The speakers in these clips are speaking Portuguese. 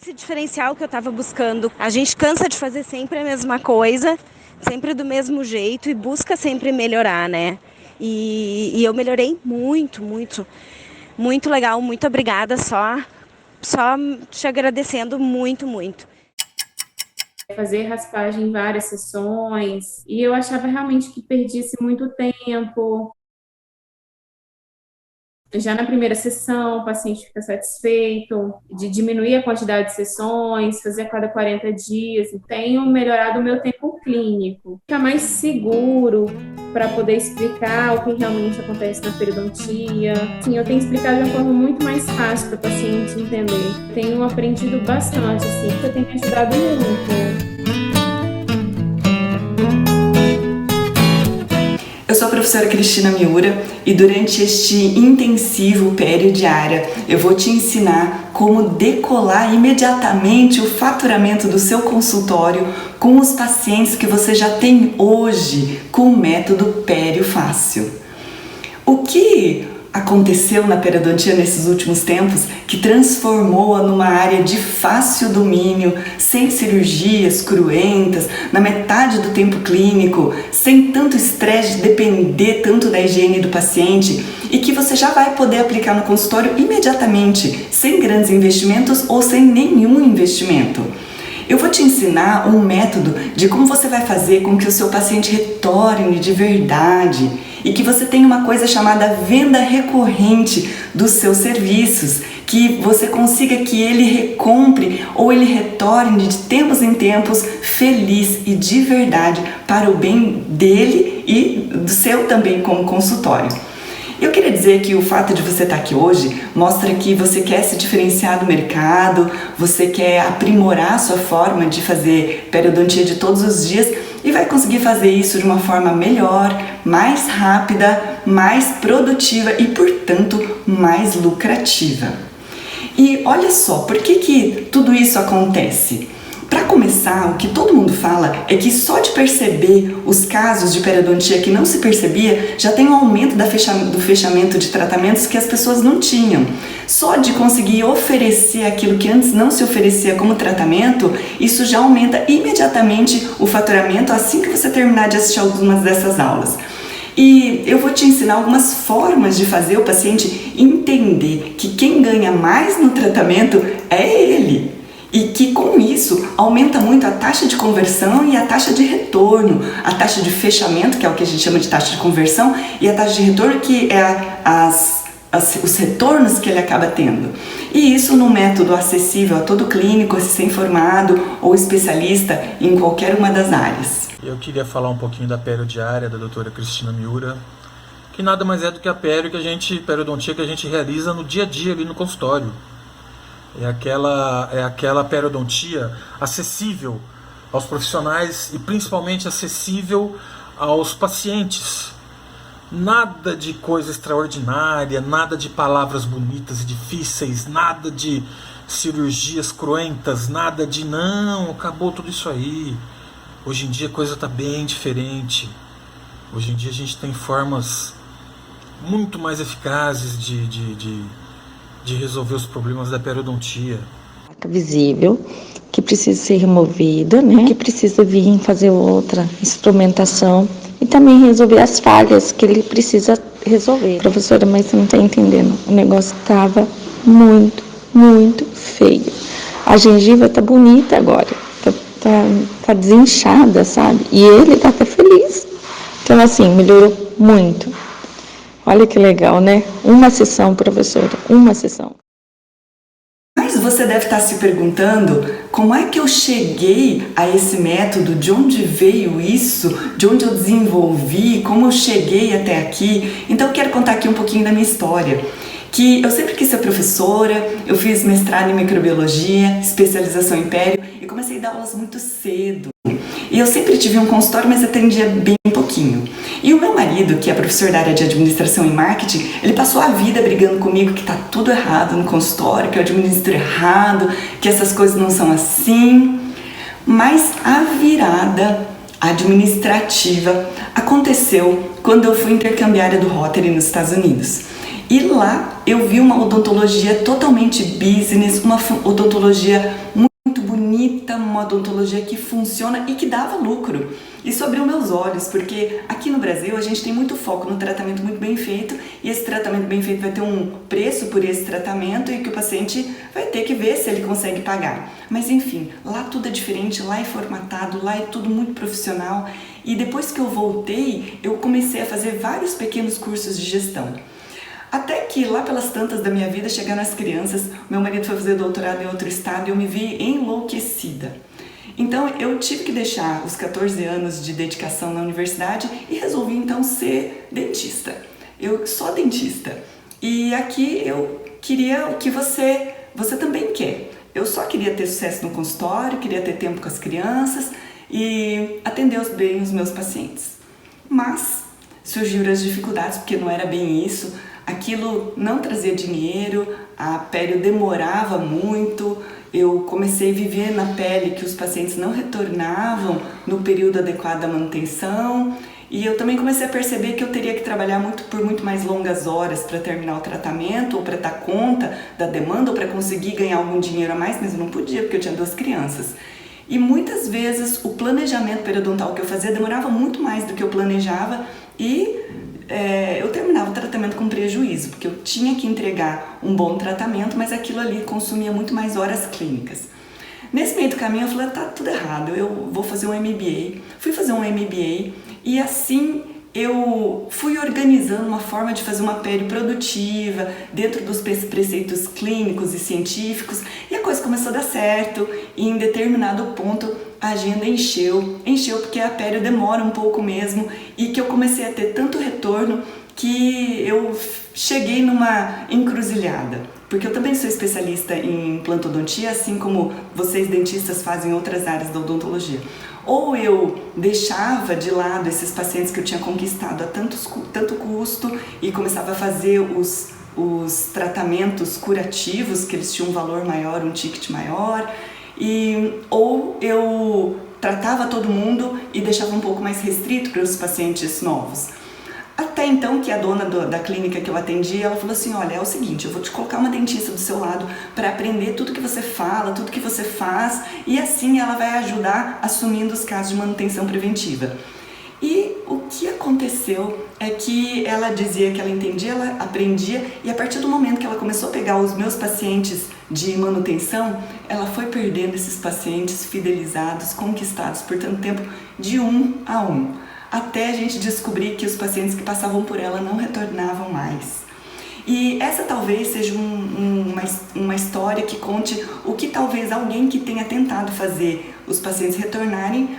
esse diferencial que eu estava buscando. A gente cansa de fazer sempre a mesma coisa, sempre do mesmo jeito e busca sempre melhorar, né? E eu melhorei muito, muito, muito legal. Muito obrigada, só te agradecendo muito, muito. Fazer raspagem em várias sessões, e eu achava realmente que perdisse muito tempo. Já na primeira sessão, o paciente fica satisfeito, de diminuir a quantidade de sessões, fazer a cada 40 dias. Tenho melhorado o meu tempo clínico. Fica mais seguro para poder explicar o que realmente acontece na periodontia. Sim, eu tenho explicado de uma forma muito mais fácil para o paciente entender. Tenho aprendido bastante, assim, porque tem me ajudado muito. Eu sou a professora Cristina Miura e durante este intensivo periodiária eu vou te ensinar como decolar imediatamente o faturamento do seu consultório com os pacientes que você já tem hoje com o método Pério Fácil. O que aconteceu na periodontia nesses últimos tempos que transformou-a numa área de fácil domínio, sem cirurgias cruentas, na metade do tempo clínico, sem tanto estresse de depender tanto da higiene do paciente e que você já vai poder aplicar no consultório imediatamente, sem grandes investimentos ou sem nenhum investimento. Eu vou te ensinar um método de como você vai fazer com que o seu paciente retorne de verdade e que você tenha uma coisa chamada venda recorrente dos seus serviços, que você consiga que ele recompre ou ele retorne de tempos em tempos feliz e de verdade para o bem dele e do seu também como consultório. Eu queria dizer que o fato de você estar aqui hoje mostra que você quer se diferenciar do mercado, você quer aprimorar a sua forma de fazer periodontia de todos os dias e vai conseguir fazer isso de uma forma melhor, mais rápida, mais produtiva e, portanto, mais lucrativa. E olha só, por que tudo isso acontece? Para começar, o que todo mundo fala é que só de perceber os casos de periodontia que não se percebia, já tem um aumento do fechamento de tratamentos que as pessoas não tinham. Só de conseguir oferecer aquilo que antes não se oferecia como tratamento, isso já aumenta imediatamente o faturamento assim que você terminar de assistir algumas dessas aulas. E eu vou te ensinar algumas formas de fazer o paciente entender que quem ganha mais no tratamento é ele. E que com isso aumenta muito a taxa de conversão e a taxa de retorno, a taxa de fechamento, que é o que a gente chama de taxa de conversão, e a taxa de retorno, que é os retornos que ele acaba tendo. E isso num método acessível a todo clínico, recém-formado ou especialista em qualquer uma das áreas. Eu queria falar um pouquinho da periodiária da doutora Cristina Miura, que nada mais é do que a periodontia que a gente realiza no dia a dia ali no consultório. É aquela periodontia acessível aos profissionais e principalmente acessível aos pacientes. Nada de coisa extraordinária, nada de palavras bonitas e difíceis, nada de cirurgias cruentas, nada de não, acabou tudo isso aí. Hoje em dia a coisa está bem diferente. Hoje em dia a gente tem formas muito mais eficazes de resolver os problemas da periodontia. Visível, que precisa ser removida, né? Que precisa vir fazer outra instrumentação e também resolver as falhas que ele precisa resolver. Professora, mas você não está entendendo, o negócio estava muito, muito feio. A gengiva está bonita agora, tá desinchada, sabe? E ele está até feliz. Então, assim, melhorou muito. Olha que legal, né? Uma sessão, professora, uma sessão. Mas você deve estar se perguntando como é que eu cheguei a esse método, de onde veio isso, de onde eu desenvolvi, como eu cheguei até aqui. Então eu quero contar aqui um pouquinho da minha história. Que eu sempre quis ser professora, eu fiz mestrado em microbiologia, especialização em pério e comecei a dar aulas muito cedo. E eu sempre tive um consultório, mas atendia bem pouquinho. E o meu marido, que é professor da área de administração e marketing, ele passou a vida brigando comigo que tá tudo errado no consultório, que eu administro errado, que essas coisas não são assim. Mas a virada administrativa aconteceu quando eu fui intercambiária do Rotary nos Estados Unidos. E lá eu vi uma odontologia totalmente business, uma odontologia muito bonita, uma odontologia que funciona e que dava lucro. Isso abriu meus olhos, porque aqui no Brasil a gente tem muito foco no tratamento muito bem feito, e esse tratamento bem feito vai ter um preço por esse tratamento e que o paciente vai ter que ver se ele consegue pagar. Mas enfim, lá tudo é diferente, lá é formatado, lá é tudo muito profissional. E depois que eu voltei, eu comecei a fazer vários pequenos cursos de gestão. Até que lá pelas tantas da minha vida chegaram as crianças, meu marido foi fazer doutorado em outro estado e eu me vi enlouquecida. Então eu tive que deixar os 14 anos de dedicação na universidade e resolvi então ser dentista. Eu sou dentista e aqui eu queria o que você também quer. Eu só queria ter sucesso no consultório, queria ter tempo com as crianças e atender bem os meus pacientes. Mas surgiram as dificuldades porque não era bem isso. Aquilo não trazia dinheiro, a pério demorava muito, eu comecei a viver na pele que os pacientes não retornavam no período adequado da manutenção, e eu também comecei a perceber que eu teria que trabalhar por muito mais longas horas para terminar o tratamento, ou para dar conta da demanda, ou para conseguir ganhar algum dinheiro a mais, mas eu não podia porque eu tinha 2 crianças. E muitas vezes o planejamento periodontal que eu fazia demorava muito mais do que eu planejava e eu terminava o tratamento com prejuízo, porque eu tinha que entregar um bom tratamento, mas aquilo ali consumia muito mais horas clínicas. Nesse meio do caminho eu falei, tá tudo errado, eu vou fazer um MBA. Fui fazer um MBA e assim eu fui organizando uma forma de fazer uma pério produtiva dentro dos preceitos clínicos e científicos, e a coisa começou a dar certo, e em determinado ponto a agenda encheu porque a pério demora um pouco mesmo, e que eu comecei a ter tanto retorno que eu cheguei numa encruzilhada, porque eu também sou especialista em implantodontia, assim como vocês dentistas fazem em outras áreas da odontologia. Ou eu deixava de lado esses pacientes que eu tinha conquistado a tanto custo e começava a fazer os tratamentos curativos, que eles tinham um valor maior, um ticket maior, ou eu tratava todo mundo e deixava um pouco mais restrito para os pacientes novos. Até então que a dona da clínica que eu atendi, ela falou assim, olha, é o seguinte, eu vou te colocar uma dentista do seu lado para aprender tudo que você fala, tudo que você faz, e assim ela vai ajudar assumindo os casos de manutenção preventiva. E o que aconteceu é que ela dizia que ela entendia, ela aprendia, e a partir do momento que ela começou a pegar os meus pacientes de manutenção, ela foi perdendo esses pacientes fidelizados, conquistados por tanto tempo, de 1 a 1. Até a gente descobrir que os pacientes que passavam por ela não retornavam mais. E essa talvez seja uma história que conte o que talvez alguém que tenha tentado fazer os pacientes retornarem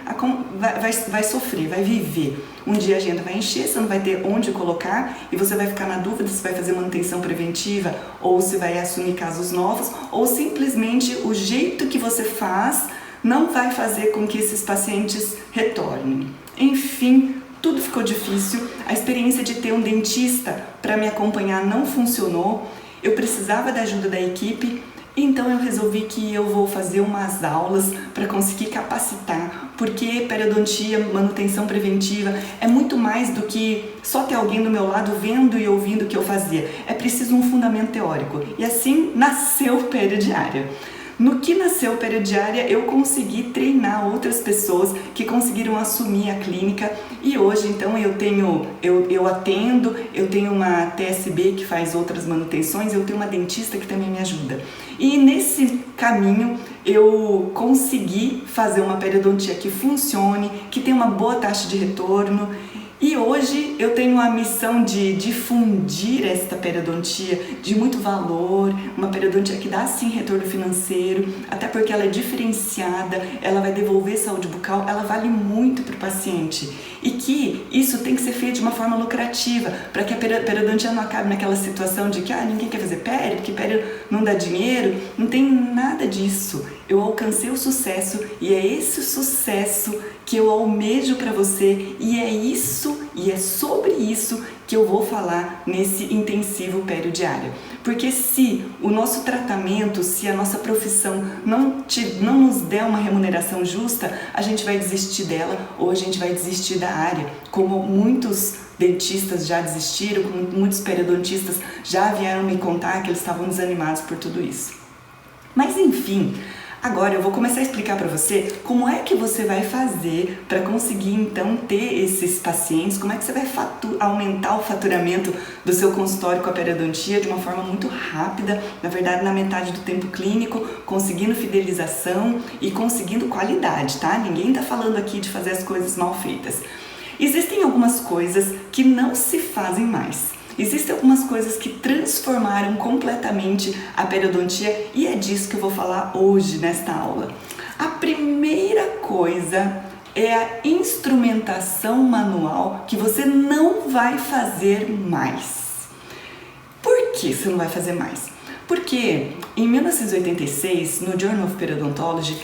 vai sofrer, vai viver. Um dia a agenda vai encher, você não vai ter onde colocar e você vai ficar na dúvida se vai fazer manutenção preventiva ou se vai assumir casos novos, ou simplesmente o jeito que você faz não vai fazer com que esses pacientes retornem. Enfim, tudo ficou difícil, a experiência de ter um dentista para me acompanhar não funcionou, eu precisava da ajuda da equipe, então eu resolvi que eu vou fazer umas aulas para conseguir capacitar, porque periodontia, manutenção preventiva é muito mais do que só ter alguém do meu lado vendo e ouvindo o que eu fazia, é preciso um fundamento teórico, e assim nasceu o Periodiária. No que nasceu Periodiária, eu consegui treinar outras pessoas que conseguiram assumir a clínica, e hoje então eu atendo, eu tenho uma TSB que faz outras manutenções, eu tenho uma dentista que também me ajuda. E nesse caminho eu consegui fazer uma periodontia que funcione, que tenha uma boa taxa de retorno. E hoje eu tenho a missão de difundir esta periodontia de muito valor, uma periodontia que dá sim retorno financeiro, até porque ela é diferenciada, ela vai devolver saúde bucal, ela vale muito para o paciente. E que isso tem que ser feito de uma forma lucrativa, para que a periodontia não acabe naquela situação de que ninguém quer fazer pério, porque pério não dá dinheiro, não tem nada disso. Eu alcancei o sucesso e é esse sucesso que eu almejo para você, e é isso e é sobre isso que eu vou falar nesse intensivo Periodiária. Porque se o nosso tratamento, se a nossa profissão não nos der uma remuneração justa, a gente vai desistir dela ou a gente vai desistir da área, como muitos dentistas já desistiram, como muitos periodontistas já vieram me contar que eles estavam desanimados por tudo isso. Mas enfim, agora eu vou começar a explicar para você como é que você vai fazer para conseguir então ter esses pacientes, como é que você vai aumentar o faturamento do seu consultório com a periodontia de uma forma muito rápida, na verdade na metade do tempo clínico, conseguindo fidelização e conseguindo qualidade, tá? Ninguém tá falando aqui de fazer as coisas mal feitas. Existem algumas coisas que não se fazem mais. Existem algumas coisas que transformaram completamente a periodontia e é disso que eu vou falar hoje nesta aula. A primeira coisa é a instrumentação manual que você não vai fazer mais. Por que você não vai fazer mais? Porque em 1986, no Journal of Periodontology,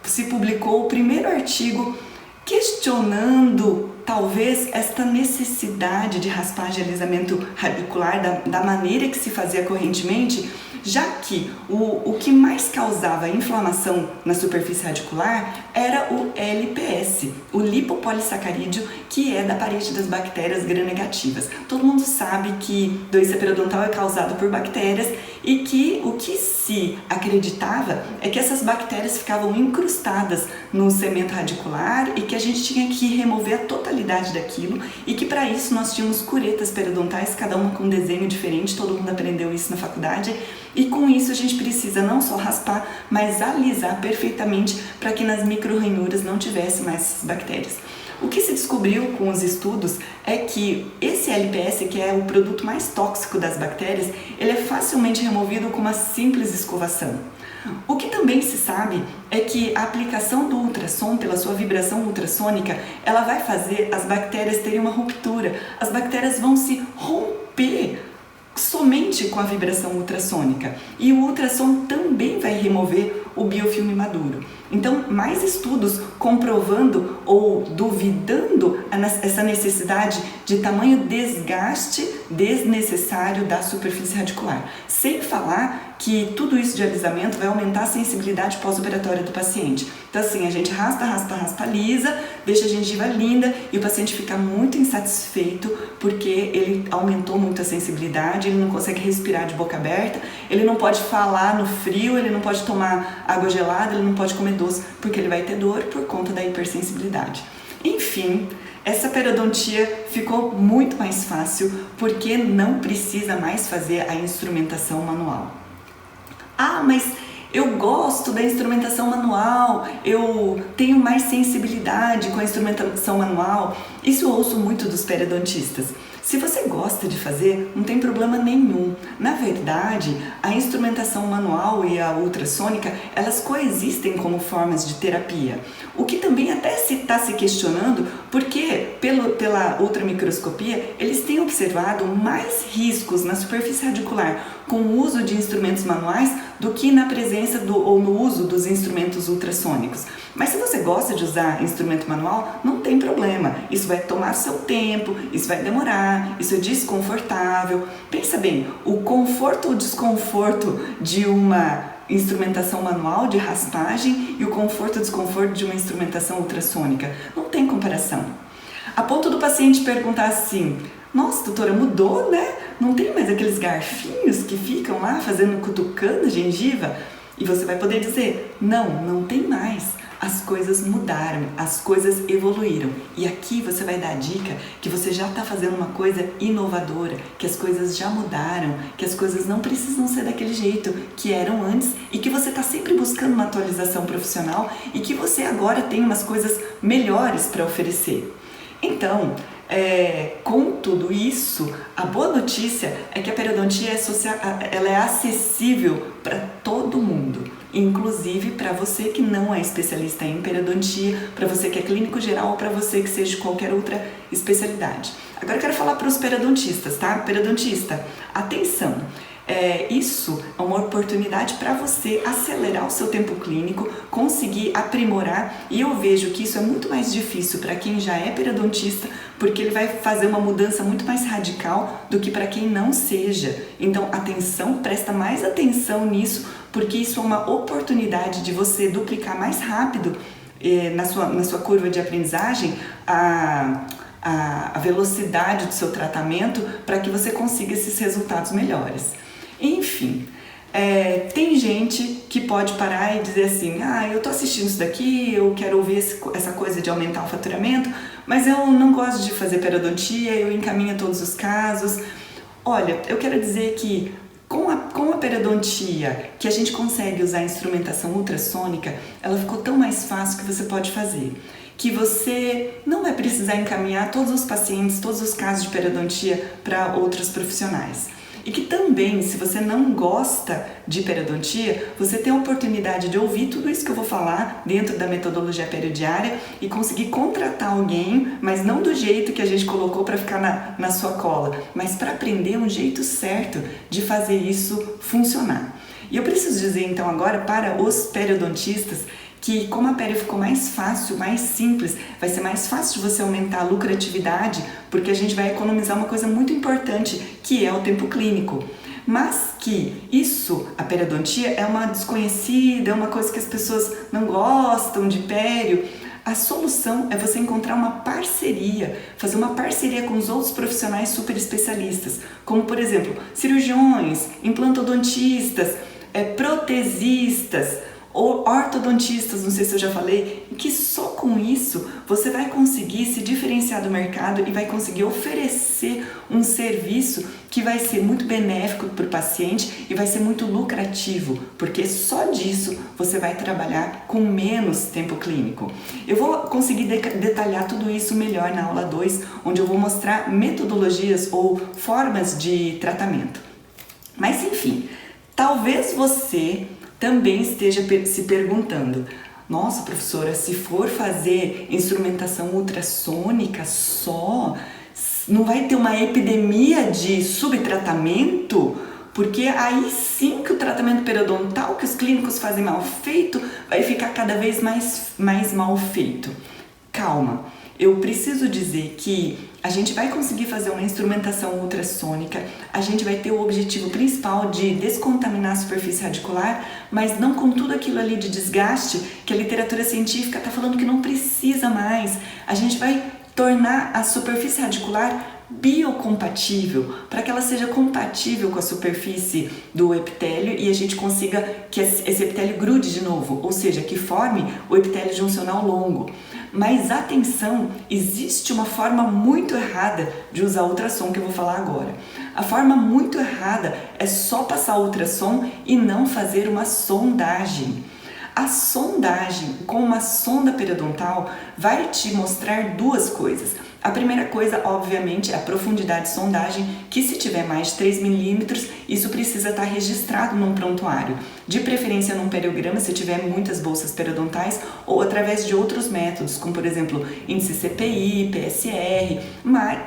se publicou o primeiro artigo questionando talvez esta necessidade de raspagem e alisamento radicular da maneira que se fazia correntemente, já que o que mais causava inflamação na superfície radicular era o LPS, o lipopolissacarídeo, que é da parede das bactérias gram-negativas. Todo mundo sabe que doença periodontal é causada por bactérias e que o que se acreditava é que essas bactérias ficavam incrustadas no cemento radicular e que a gente tinha que remover a totalidade daquilo e que para isso nós tínhamos curetas periodontais, cada uma com um desenho diferente, todo mundo aprendeu isso na faculdade. E com isso a gente precisa não só raspar, mas alisar perfeitamente para que nas micro-ranhuras não tivesse mais essas bactérias. O que se descobriu com os estudos é que esse LPS, que é o produto mais tóxico das bactérias, ele é facilmente removido com uma simples escovação. O que também se sabe é que a aplicação do ultrassom, pela sua vibração ultrassônica, ela vai fazer as bactérias terem uma ruptura. As bactérias vão se romper somente com a vibração ultrassônica. E o ultrassom também vai remover o biofilme maduro. Então, mais estudos comprovando ou duvidando essa necessidade de tamanho desgaste desnecessário da superfície radicular. Sem falar que tudo isso de alisamento vai aumentar a sensibilidade pós-operatória do paciente. Então assim, a gente raspa, alisa, deixa a gengiva linda e o paciente fica muito insatisfeito porque ele aumentou muito a sensibilidade, ele não consegue respirar de boca aberta, ele não pode falar no frio, ele não pode tomar água gelada, ele não pode comer doce porque ele vai ter dor por conta da hipersensibilidade. Enfim, essa periodontia ficou muito mais fácil porque não precisa mais fazer a instrumentação manual. Ah, mas eu gosto da instrumentação manual, eu tenho mais sensibilidade com a instrumentação manual. Isso eu ouço muito dos periodontistas. Se você gosta de fazer, não tem problema nenhum. Na verdade, a instrumentação manual e a ultrassônica, elas coexistem como formas de terapia. O que também até está se questionando, porque pela ultramicroscopia, eles têm observado mais riscos na superfície radicular com o uso de instrumentos manuais do que na presença ou no uso dos instrumentos ultrassônicos. Mas se você gosta de usar instrumento manual, não tem problema. Isso vai tomar seu tempo, isso vai demorar, isso é desconfortável. Pensa bem, o conforto ou desconforto de uma instrumentação manual de raspagem e o conforto ou desconforto de uma instrumentação ultrassônica. Não tem comparação. A ponto do paciente perguntar assim: nossa, doutora, mudou, né? Não tem mais aqueles garfinhos que ficam lá cutucando a gengiva? E você vai poder dizer: não tem mais. As coisas mudaram, as coisas evoluíram. E aqui você vai dar a dica que você já está fazendo uma coisa inovadora, que as coisas já mudaram, que as coisas não precisam ser daquele jeito que eram antes e que você está sempre buscando uma atualização profissional e que você agora tem umas coisas melhores para oferecer. Então, com tudo isso, a boa notícia é que a periodontia ela é acessível para todo mundo, inclusive para você que não é especialista em periodontia, para você que é clínico geral ou para você que seja de qualquer outra especialidade. Agora eu quero falar para os periodontistas, tá? Periodontista, atenção! isso é uma oportunidade para você acelerar o seu tempo clínico, conseguir aprimorar, e eu vejo que isso é muito mais difícil para quem já é periodontista, porque ele vai fazer uma mudança muito mais radical do que para quem não seja. Então, presta mais atenção nisso, porque isso é uma oportunidade de você duplicar mais rápido na sua curva de aprendizagem a velocidade do seu tratamento para que você consiga esses resultados melhores. Enfim, tem gente que pode parar e dizer assim, eu tô assistindo isso daqui, eu quero ouvir essa coisa de aumentar o faturamento, mas eu não gosto de fazer periodontia, eu encaminho todos os casos. Olha, eu quero dizer que com a periodontia, que a gente consegue usar a instrumentação ultrassônica, ela ficou tão mais fácil que você pode fazer. Que você não vai precisar encaminhar todos os pacientes, todos os casos de periodontia para outros profissionais. E que também, se você não gosta de periodontia, você tem a oportunidade de ouvir tudo isso que eu vou falar dentro da metodologia periodiária e conseguir contratar alguém, mas não do jeito que a gente colocou para ficar na sua cola, mas para aprender um jeito certo de fazer isso funcionar. E eu preciso dizer então agora para os periodontistas que como a pério ficou mais fácil, mais simples, vai ser mais fácil de você aumentar a lucratividade, porque a gente vai economizar uma coisa muito importante, que é o tempo clínico. Mas que a periodontia é uma desconhecida, é uma coisa que as pessoas não gostam de pério. A solução é você encontrar uma parceria, fazer uma parceria com os outros profissionais super especialistas, como por exemplo, cirurgiões, implantodontistas, protesistas, ou ortodontistas, não sei se eu já falei, que só com isso você vai conseguir se diferenciar do mercado e vai conseguir oferecer um serviço que vai ser muito benéfico para o paciente e vai ser muito lucrativo, porque só disso você vai trabalhar com menos tempo clínico. Eu vou conseguir detalhar tudo isso melhor na aula 2, onde eu vou mostrar metodologias ou formas de tratamento. Mas enfim, talvez você também esteja se perguntando, nossa professora, se for fazer instrumentação ultrassônica só, não vai ter uma epidemia de subtratamento? Porque aí sim que o tratamento periodontal que os clínicos fazem mal feito vai ficar cada vez mais mal feito. Calma, eu preciso dizer que a gente vai conseguir fazer uma instrumentação ultrassônica, a gente vai ter o objetivo principal de descontaminar a superfície radicular, mas não com tudo aquilo ali de desgaste que a literatura científica está falando que não precisa mais. A gente vai tornar a superfície radicular biocompatível, para que ela seja compatível com a superfície do epitélio e a gente consiga que esse epitélio grude de novo, ou seja, que forme o epitélio juncional longo. Mas atenção, existe uma forma muito errada de usar ultrassom que eu vou falar agora. A forma muito errada é só passar ultrassom e não fazer uma sondagem. A sondagem com uma sonda periodontal vai te mostrar duas coisas. A primeira coisa, obviamente, é a profundidade de sondagem, que se tiver mais de 3 milímetros, isso precisa estar registrado num prontuário. De preferência num periograma, se tiver muitas bolsas periodontais, ou através de outros métodos, como por exemplo, índice CPI, PSR,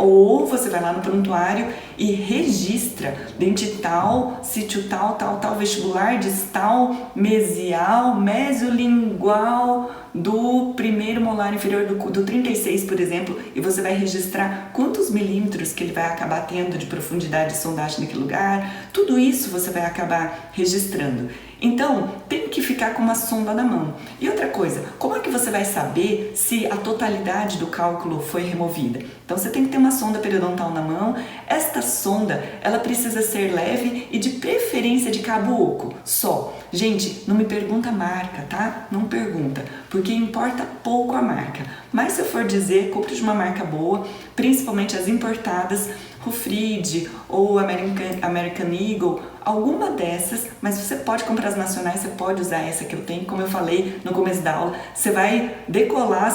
ou você vai lá no prontuário e registra dente tal, sítio tal, vestibular, distal, mesial, mesiolingual, do primeiro molar inferior do 36, por exemplo, e você vai registrar quantos milímetros que ele vai acabar tendo de profundidade de sondagem naquele lugar, tudo isso você vai acabar registrando. Então, tem que ficar com uma sonda na mão. E outra coisa, como é que você vai saber se a totalidade do cálculo foi removida? Então, você tem que ter uma sonda periodontal na mão. Esta sonda, ela precisa ser leve e de preferência de cabo oco, só. Gente, não me pergunta a marca, tá? Não pergunta, porque importa pouco a marca. Mas se eu for dizer, compre de uma marca boa, principalmente as importadas, Rufrid ou American Eagle, alguma dessas, mas você pode comprar as nacionais, você pode usar essa que eu tenho, como eu falei no começo da aula, você vai decolar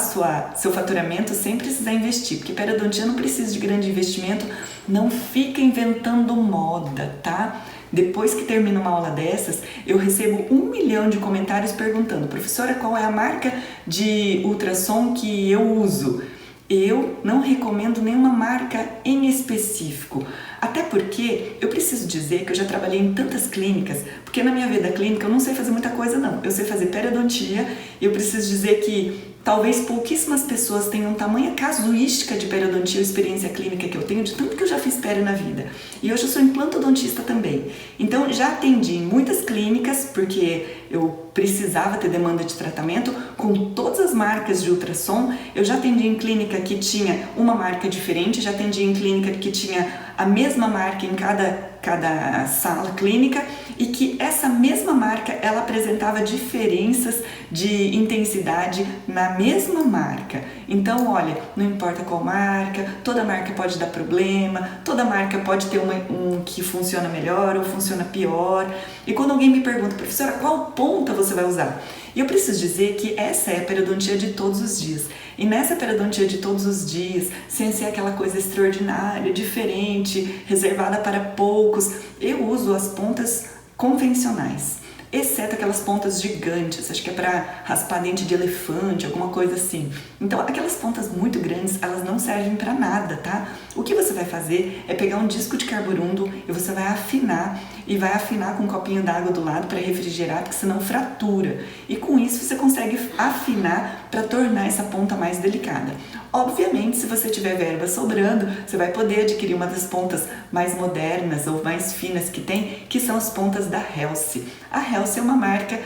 seu faturamento sem precisar investir, porque periodontia não precisa de grande investimento, não fica inventando moda, tá? Depois que termina uma aula dessas, eu recebo 1 milhão de comentários perguntando, professora, qual é a marca de ultrassom que eu uso? Eu não recomendo nenhuma marca em específico. Até porque eu preciso dizer que eu já trabalhei em tantas clínicas, porque na minha vida clínica eu não sei fazer muita coisa não. Eu sei fazer periodontia e eu preciso dizer que talvez pouquíssimas pessoas tenham tamanha casuística de periodontia ou experiência clínica que eu tenho, de tanto que eu já fiz pério na vida. E hoje eu sou implantodontista também. Então já atendi em muitas clínicas, porque eu precisava ter demanda de tratamento com todas as marcas de ultrassom. Eu já atendi em clínica que tinha uma marca diferente, já atendi em clínica que tinha a mesma marca em cada sala clínica e que essa mesma marca ela apresentava diferenças de intensidade na mesma marca. Então, olha, não importa qual marca, toda marca pode dar problema, toda marca pode ter um que funciona melhor ou funciona pior. E quando alguém me pergunta, professora, qual ponta você vai usar? E eu preciso dizer que essa é a periodontia de todos os dias. E nessa periodontia de todos os dias, sem ser aquela coisa extraordinária, diferente, reservada para poucos, eu uso as pontas convencionais, exceto aquelas pontas gigantes, acho que é para raspar dente de elefante, alguma coisa assim. Então, aquelas pontas muito grandes, elas não servem para nada, tá? O que você vai fazer é pegar um disco de carburundo e você vai afinar, e vai afinar com um copinho d'água do lado para refrigerar, porque senão fratura. E com isso você consegue afinar para tornar essa ponta mais delicada. Obviamente, se você tiver verba sobrando, você vai poder adquirir uma das pontas mais modernas ou mais finas que tem, que são as pontas da Helsi. A Helsi é uma marca,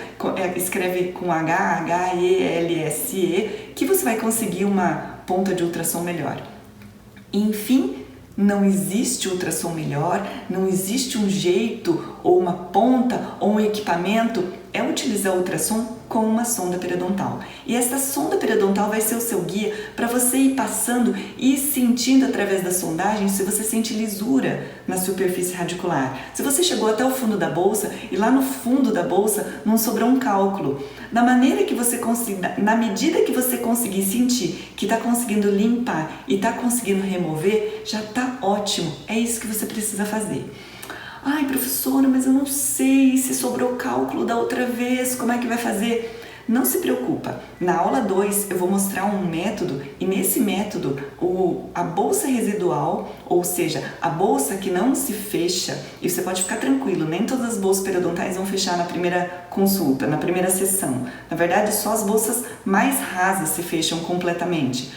escreve com H-E-L-S-E, que você vai conseguir uma ponta de ultrassom melhor. Enfim, não existe ultrassom melhor, não existe um jeito, ou uma ponta, ou um equipamento, é utilizar o ultrassom com uma sonda periodontal. E essa sonda periodontal vai ser o seu guia para você ir passando e sentindo através da sondagem se você sente lisura na superfície radicular. Se você chegou até o fundo da bolsa e lá no fundo da bolsa não sobrou um cálculo. Na medida que você conseguir sentir que está conseguindo limpar e está conseguindo remover, já está ótimo. É isso que você precisa fazer. Ai, professora, mas eu não sei se sobrou cálculo da outra vez, como é que vai fazer? Não se preocupa, na aula 2 eu vou mostrar um método e nesse método a bolsa residual, ou seja, a bolsa que não se fecha, e você pode ficar tranquilo, nem todas as bolsas periodontais vão fechar na primeira consulta, na primeira sessão. Na verdade, só as bolsas mais rasas se fecham completamente.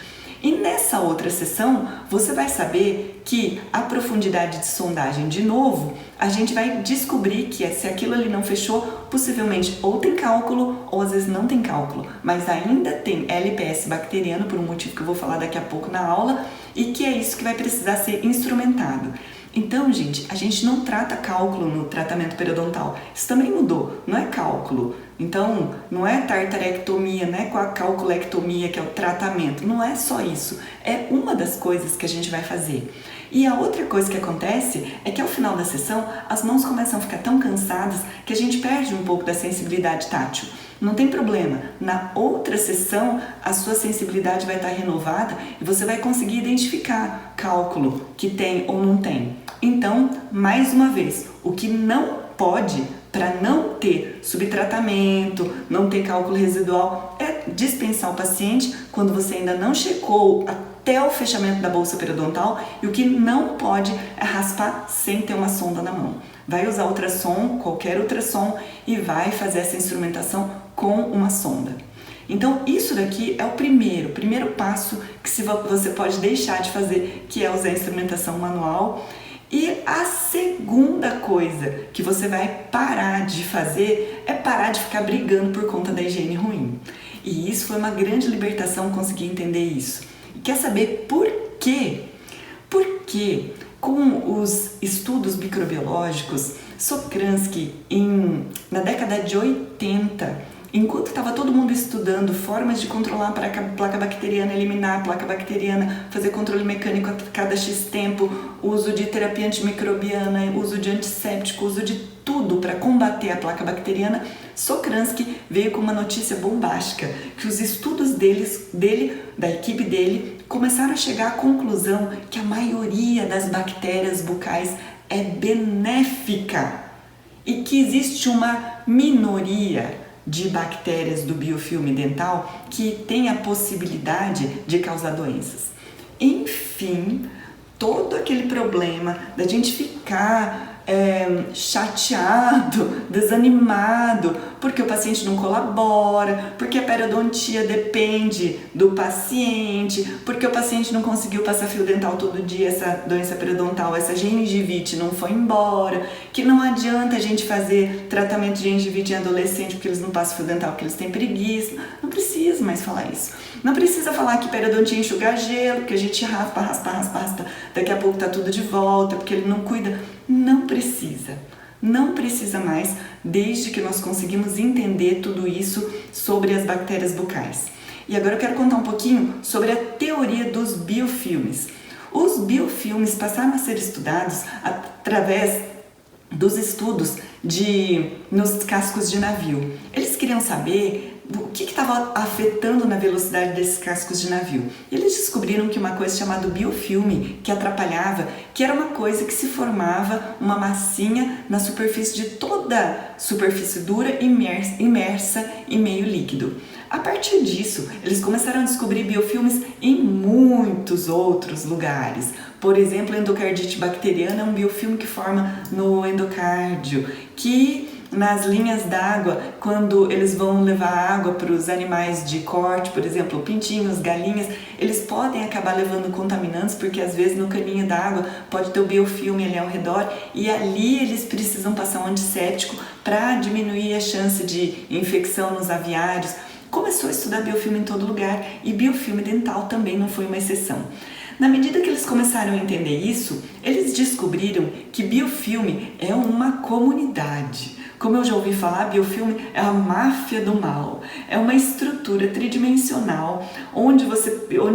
E nessa outra sessão, você vai saber que a profundidade de sondagem, de novo, a gente vai descobrir que se aquilo ali não fechou, possivelmente ou tem cálculo ou às vezes não tem cálculo, mas ainda tem LPS bacteriano, por um motivo que eu vou falar daqui a pouco na aula, e que é isso que vai precisar ser instrumentado. Então, gente, a gente não trata cálculo no tratamento periodontal. Isso também mudou, não é cálculo. Então, não é tartarectomia, não é com a calculectomia que é o tratamento. Não é só isso. É uma das coisas que a gente vai fazer. E a outra coisa que acontece é que ao final da sessão, as mãos começam a ficar tão cansadas que a gente perde um pouco da sensibilidade tátil. Não tem problema, na outra sessão a sua sensibilidade vai estar renovada e você vai conseguir identificar cálculo que tem ou não tem. Então, mais uma vez, o que não pode, para não ter subtratamento, não ter cálculo residual, é dispensar o paciente quando você ainda não checou até o fechamento da bolsa periodontal, e o que não pode é raspar sem ter uma sonda na mão. Vai usar ultrassom, qualquer ultrassom, e vai fazer essa instrumentação com uma sonda. Então, isso daqui é o primeiro passo que você pode deixar de fazer, que é usar a instrumentação manual. E a segunda coisa que você vai parar de fazer é parar de ficar brigando por conta da higiene ruim. E isso foi uma grande libertação conseguir entender isso. E quer saber por quê? Porque com os estudos microbiológicos, Sokransky, na década de 80, enquanto estava todo mundo estudando formas de controlar a placa bacteriana, eliminar a placa bacteriana, fazer controle mecânico a cada X tempo, uso de terapia antimicrobiana, uso de antisséptico, uso de tudo para combater a placa bacteriana, Sokransky veio com uma notícia bombástica, que os estudos da equipe dele, começaram a chegar à conclusão que a maioria das bactérias bucais é benéfica e que existe uma minoria de bactérias do biofilme dental que tem a possibilidade de causar doenças. Enfim, todo aquele problema da gente ficar chateado, desanimado, porque o paciente não colabora, porque a periodontia depende do paciente, porque o paciente não conseguiu passar fio dental todo dia, essa doença periodontal, essa gengivite não foi embora, que não adianta a gente fazer tratamento de gengivite em adolescente porque eles não passam fio dental, porque eles têm preguiça. Não precisa mais falar isso. Não precisa falar que periodontia enxuga gelo, porque a gente raspa, daqui a pouco tá tudo de volta, porque ele não cuida. Não precisa mais, desde que nós conseguimos entender tudo isso sobre as bactérias bucais. E agora eu quero contar um pouquinho sobre a teoria dos biofilmes. Os biofilmes passaram a ser estudados através dos estudos nos cascos de navio. Eles queriam saber o que estava afetando na velocidade desses cascos de navio. Eles descobriram que uma coisa chamada biofilme, que atrapalhava, que era uma coisa que se formava uma massinha na superfície de toda a superfície dura imersa em meio líquido. A partir disso, eles começaram a descobrir biofilmes em muitos outros lugares. Por exemplo, a endocardite bacteriana é um biofilme que forma no endocárdio, que nas linhas d'água, quando eles vão levar água para os animais de corte, por exemplo, pintinhos, galinhas, eles podem acabar levando contaminantes, porque às vezes no caninho d'água pode ter o biofilme ali ao redor, e ali eles precisam passar um antisséptico para diminuir a chance de infecção nos aviários. Começou a estudar biofilme em todo lugar, e biofilme dental também não foi uma exceção. Na medida que eles começaram a entender isso, eles descobriram que biofilme é uma comunidade. Como eu já ouvi falar, biofilme é a máfia do mal. É uma estrutura tridimensional onde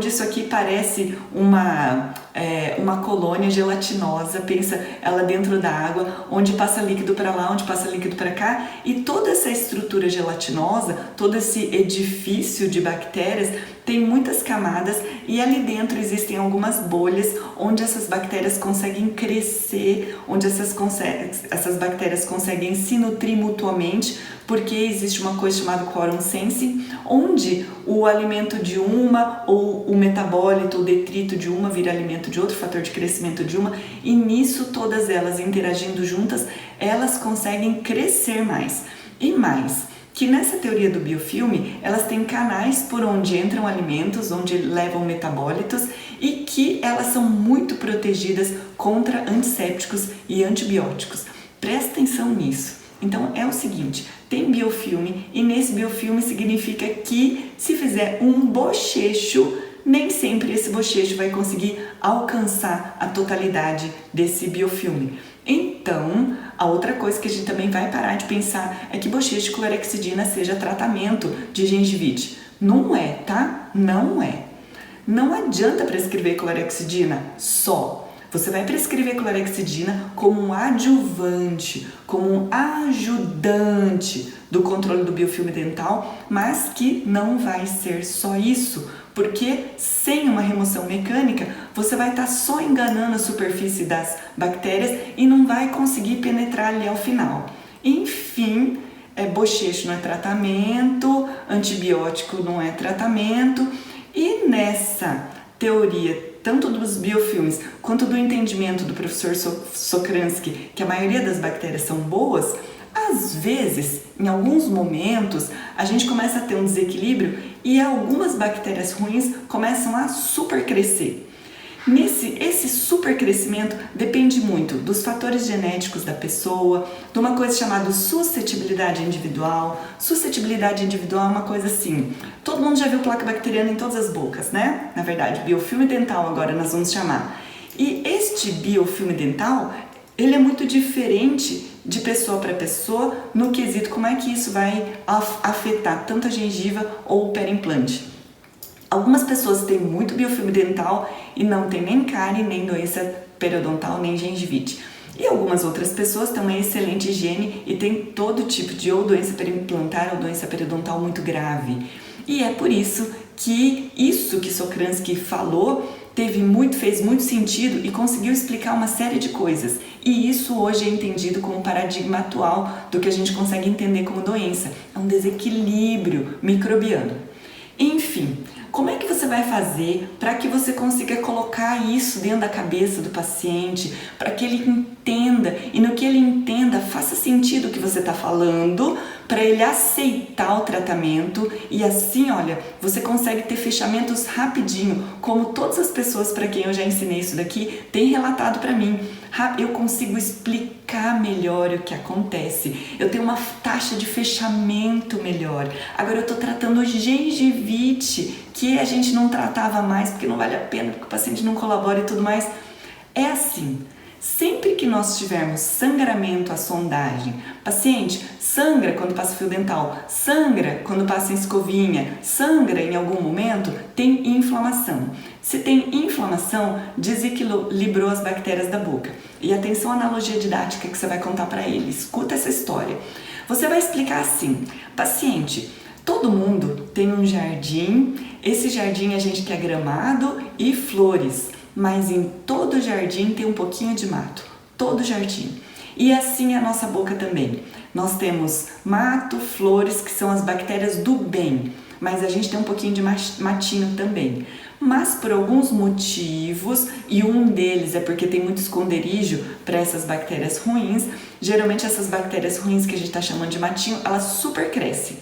isso aqui parece uma colônia gelatinosa, pensa ela dentro da água, onde passa líquido para lá, onde passa líquido para cá, e toda essa estrutura gelatinosa, todo esse edifício de bactérias tem muitas camadas, e ali dentro existem algumas bolhas onde essas bactérias conseguem crescer, onde essas bactérias conseguem se nutrir mutuamente, porque existe uma coisa chamada quorum sensing, onde o alimento de uma ou o metabólito, o detrito de uma vira alimento de outro, fator de crescimento de uma, e nisso todas elas interagindo juntas, elas conseguem crescer mais. E mais, que nessa teoria do biofilme, elas têm canais por onde entram alimentos, onde levam metabólitos, e que elas são muito protegidas contra antissépticos e antibióticos. Presta atenção nisso. Então é o seguinte, tem biofilme, e nesse biofilme significa que se fizer um bochecho, nem sempre esse bochecho vai conseguir alcançar a totalidade desse biofilme. Então, a outra coisa que a gente também vai parar de pensar é que bochecho de clorexidina seja tratamento de gengivite. Não é, tá? Não é. Não adianta prescrever clorexidina só. Você vai prescrever clorexidina como um adjuvante, como um ajudante do controle do biofilme dental, mas que não vai ser só isso, porque sem uma remoção mecânica, você vai estar só enganando a superfície das bactérias e não vai conseguir penetrar ali ao final. Enfim, bochecho não é tratamento, antibiótico não é tratamento, e nessa teoria tanto dos biofilmes quanto do entendimento do professor Sokransky, que a maioria das bactérias são boas, às vezes, em alguns momentos, a gente começa a ter um desequilíbrio e algumas bactérias ruins começam a supercrescer. Esse supercrescimento depende muito dos fatores genéticos da pessoa, de uma coisa chamada suscetibilidade individual. Suscetibilidade individual é uma coisa assim, todo mundo já viu placa bacteriana em todas as bocas, né? Na verdade, biofilme dental agora nós vamos chamar. E este biofilme dental, ele é muito diferente de pessoa para pessoa no quesito como é que isso vai afetar tanto a gengiva ou o periimplante. Algumas pessoas têm muito biofilme dental e não tem nem cárie, nem doença periodontal, nem gengivite. E algumas outras pessoas têm uma excelente higiene e têm todo tipo de ou doença periimplantar ou doença periodontal muito grave. E é por isso que Sokransky falou fez muito sentido e conseguiu explicar uma série de coisas. E isso hoje é entendido como um paradigma atual do que a gente consegue entender como doença. É um desequilíbrio microbiano. Enfim, Como é que você vai fazer para que você consiga colocar isso dentro da cabeça do paciente, para que ele entenda, e no que ele entenda faça sentido o que você está falando, para ele aceitar o tratamento, e assim, olha, você consegue ter fechamentos rapidinho, como todas as pessoas para quem eu já ensinei isso daqui têm relatado para mim. Eu consigo explicar melhor o que acontece, eu tenho uma taxa de fechamento melhor. Agora eu estou tratando gengivite, que a gente não tratava mais porque não vale a pena, porque o paciente não colabora e tudo mais. É assim, sempre que nós tivermos sangramento à sondagem, paciente sangra quando passa fio dental, sangra quando passa em escovinha, sangra em algum momento, tem inflamação. Se tem inflamação, desequilibrou as bactérias da boca. E atenção à analogia didática que você vai contar para ele. Escuta essa história. Você vai explicar assim: paciente, todo mundo tem um jardim. Esse jardim a gente quer gramado e flores, mas em todo jardim tem um pouquinho de mato. Todo jardim. E assim é a nossa boca também. Nós temos mato, flores, que são as bactérias do bem, mas a gente tem um pouquinho de matinho também. Mas por alguns motivos, e um deles é porque tem muito esconderijo para essas bactérias ruins, geralmente essas bactérias ruins que a gente está chamando de matinho, elas super crescem.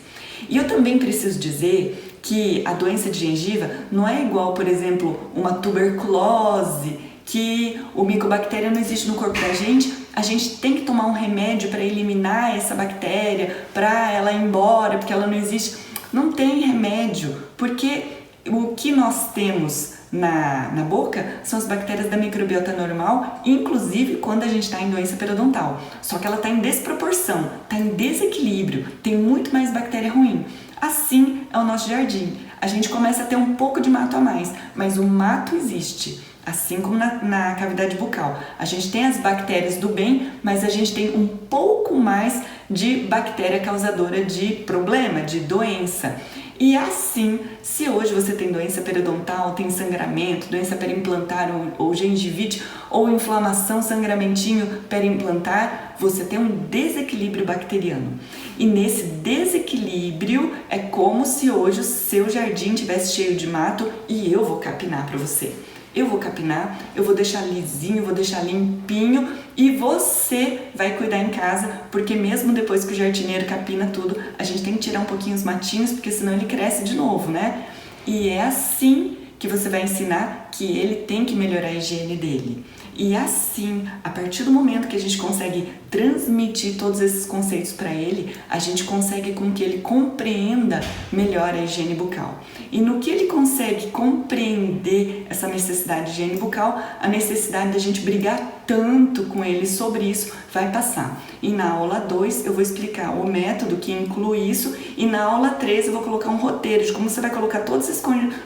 E eu também preciso dizer que a doença de gengiva não é igual, por exemplo, uma tuberculose, que o micobactéria não existe no corpo da gente, a gente tem que tomar um remédio para eliminar essa bactéria, para ela ir embora, porque ela não existe. Não tem remédio, porque o que nós temos na boca são as bactérias da microbiota normal, inclusive quando a gente está em doença periodontal. Só que ela está em desproporção, está em desequilíbrio, tem muito mais bactéria ruim. Assim é o nosso jardim. A gente começa a ter um pouco de mato a mais, mas o mato existe. Assim como na cavidade bucal. A gente tem as bactérias do bem, mas a gente tem um pouco mais de bactéria causadora de problema, de doença. E assim, se hoje você tem doença periodontal, tem sangramento, doença periimplantar ou gengivite, ou inflamação, sangramentinho periimplantar, você tem um desequilíbrio bacteriano. E nesse desequilíbrio é como se hoje o seu jardim estivesse cheio de mato e eu vou capinar para você. Eu vou capinar, eu vou deixar lisinho, vou deixar limpinho e você vai cuidar em casa, porque mesmo depois que o jardineiro capina tudo, a gente tem que tirar um pouquinho os matinhos, porque senão ele cresce de novo, né? E é assim que você vai ensinar que ele tem que melhorar a higiene dele. E assim, a partir do momento que a gente consegue transmitir todos esses conceitos para ele, a gente consegue com que ele compreenda melhor a higiene bucal. E no que ele consegue compreender essa necessidade de higiene bucal, a necessidade da gente brigar tanto com ele sobre isso vai passar. E na aula 2 eu vou explicar o método que inclui isso, e na aula 3 eu vou colocar um roteiro de como você vai colocar todos esses